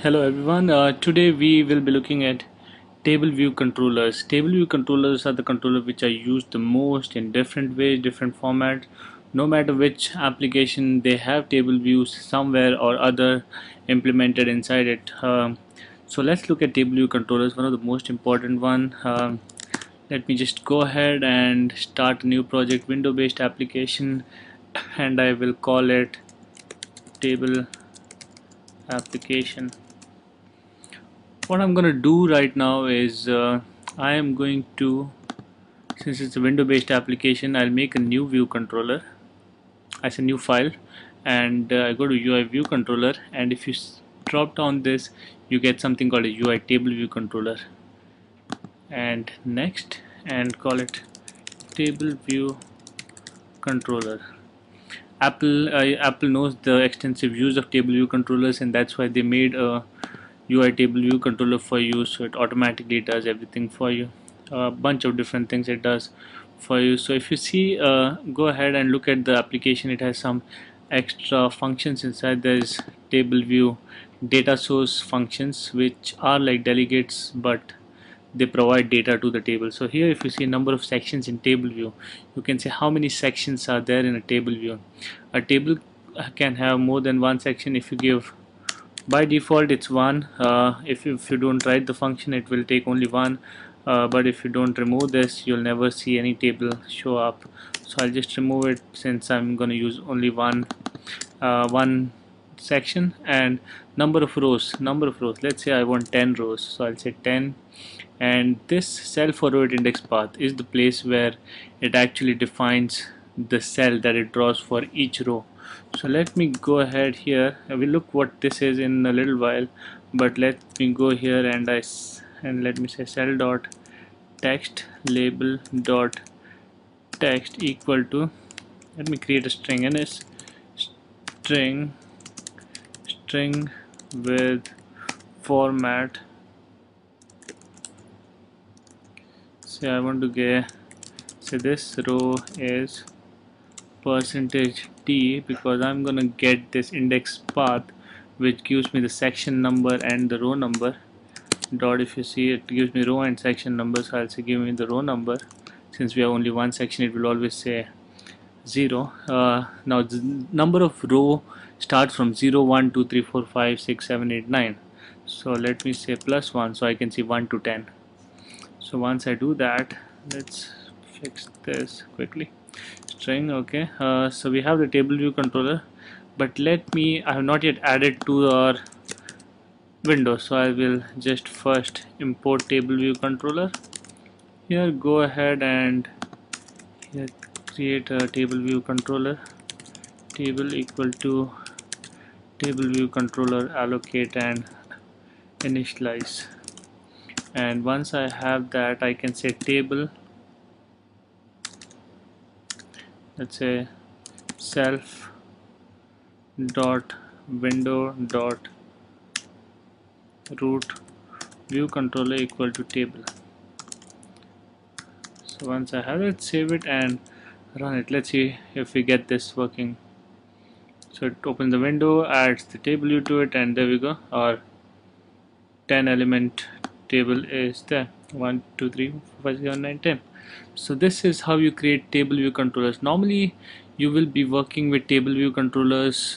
Hello everyone. Today we will be looking at table view controllers. Table view controllers are the controllers which are used the most in different ways, different formats. No matter which application, they have table views somewhere or other implemented inside it. So let's look at table view controllers, one of the most important one. Let me just go ahead and start a new project, window based application, and I will call it table application. What I'm gonna do right now is I am going to, since it's a window based application, I'll make a new view controller as a new file, and I go to UI view controller, and if you drop down this, you get something called a UI table view controller, and next, and call it table view controller. Apple knows the extensive use of table view controllers, and that's why they made a UITableView controller for you, so it automatically does everything for you. A bunch of different things it does for you. So if you see, go ahead and look at the application. It has some extra functions inside. There's table view data source functions, which are like delegates, but they provide data to the table. So here, if you see number of sections in table view, you can see how many sections are there in a table view. A table can have more than one section. If you give, by default it's one. If you don't write the function, it will take only one, but if you don't remove this, you'll never see any table show up. So I'll just remove it, since I'm going to use only one section. And number of rows, let's say I want 10 rows, so I'll say 10. And this cell forward index path is the place where it actually defines the cell that it draws for each row. So let me go ahead here. I will look what this is in a little while, but let me go here and let me say cell dot text label dot text equal to, let me create a string, and is string with format. Say I want to get, say this row is %d, because I'm gonna get this index path which gives me the section number and the row number. Dot, if you see, it gives me row and section number, so I'll say give me the row number. Since we have only one section, it will always say 0. Now the number of row starts from 0, 1, 2, 3, 4, 5, 6, 7, 8, 9. So let me say +1, so I can see 1 to 10. So once I do that, let's fix this quickly. String, okay. So we have the table view controller, but I have not yet added to our window, so I will just first import table view controller. Here, go ahead and here create a table view controller, table equal to table view controller allocate and initialize. And once I have that, I can say table, let's say self dot window dot root view controller equal to table. So once I have it, save it and run it. Let's see if we get this working. So it opens the window, adds the table view to it, and there we go. Our 10 element table is there. 1, 2, 3, 4, 5, 6, 7, 9, 10. So this is how you create table view controllers. Normally you will be working with table view controllers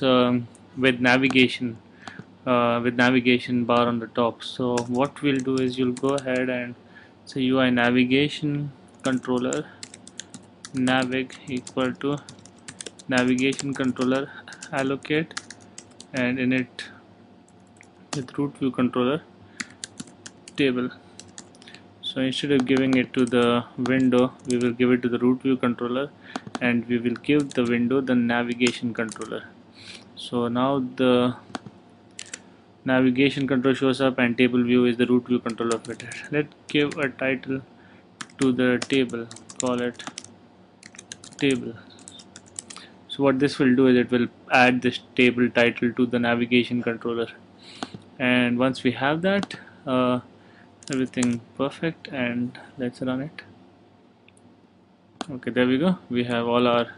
with navigation bar on the top. So what we'll do is, you'll go ahead and say UI navigation controller navig equal to navigation controller allocate and init with root view controller table. So instead of giving it to the window, we will give it to the root view controller, and we will give the window the navigation controller. So now the navigation control shows up, and table view is the root view controller of it. Let's give a title to the table, call it table. So what this will do is, it will add this table title to the navigation controller. And once we have that, everything perfect, and let's run it. Okay, there we go. We have all our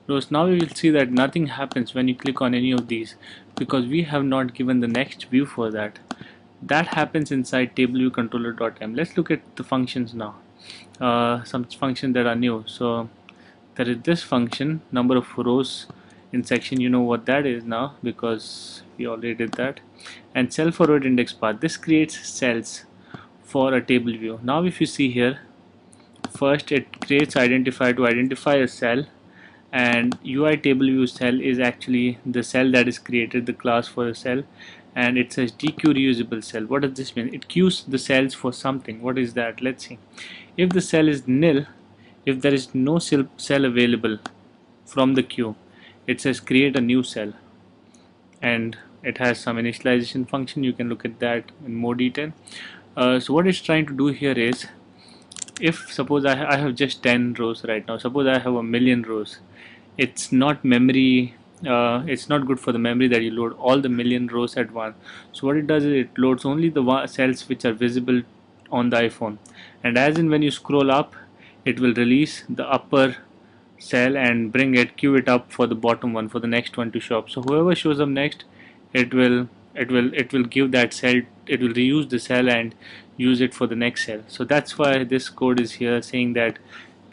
rows. Now we will see that nothing happens when you click on any of these because we have not given the next view for that. That happens inside TableView controller.m. Let's look at the functions now. Some functions that are new. So there is this function, number of rows in section. You know what that is now because we already did that. And cell forward index path. This creates cells for a table view. Now if you see here, first it creates identifier to identify a cell, and UITableView cell is actually the cell that is created, the class for a cell, and it says dequeue reusable cell. What does this mean? It queues the cells for something. What is that? Let's see. If the cell is nil, if there is no cell available from the queue, it says create a new cell, and it has some initialization function. You can look at that in more detail. So what it's trying to do here is, if suppose I have just 10 rows right now, suppose I have 1,000,000 rows, it's not memory, it's not good for the memory that you load all the 1,000,000 rows at once. So what it does is it loads only the cells which are visible on the iPhone, and as in when you scroll up, it will release the upper cell and queue it up for the bottom one, for the next one to show up. So whoever shows up next, it will give that cell, it will reuse the cell and use it for the next cell. So that's why this code is here saying that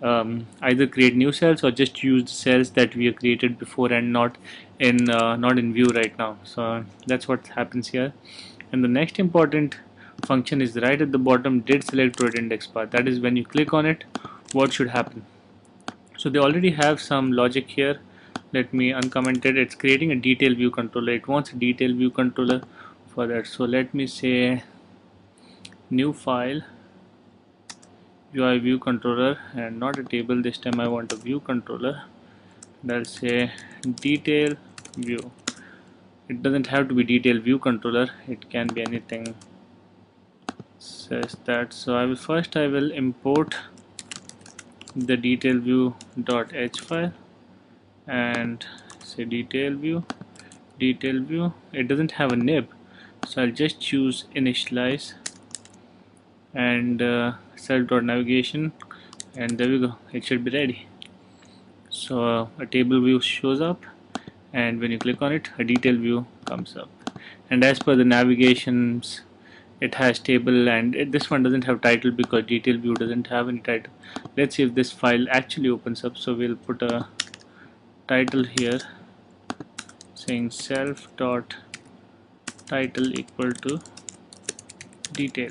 either create new cells or just use the cells that we have created before and not in view right now. So that's what happens here. And the next important function is right at the bottom, did select row index path. That is when you click on it, what should happen. So they already have some logic here. Let me uncomment it. It's creating a detail view controller. It wants a detail view controller for that. So let me say new file, UI view controller, and not a table this time. I want a view controller. I'll say detail view. It doesn't have to be detail view controller, it can be anything. Says that. So I will import the detail view.h file and say detail view. It doesn't have a nib, so I'll just choose initialize and self.navigation, and there we go, it should be ready. So a table view shows up, and when you click on it, a detail view comes up, and as per the navigations, it has table, and this one doesn't have title because detail view doesn't have any title. Let's see if this file actually opens up. So we'll put a title here saying self dot title equal to detail.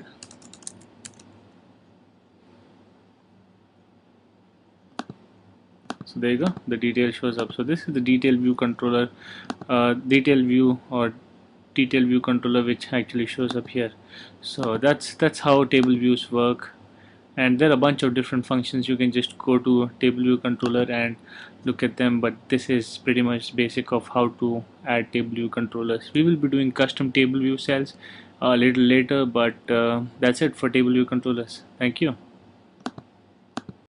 So there you go, the detail shows up. So this is the detail view controller, detail view controller, which actually shows up here. So that's how table views work, and there are a bunch of different functions. You can just go to table view controller and look at them, but this is pretty much basic of how to add table view controllers. We will be doing custom table view cells a little later, but that's it for table view controllers. Thank you.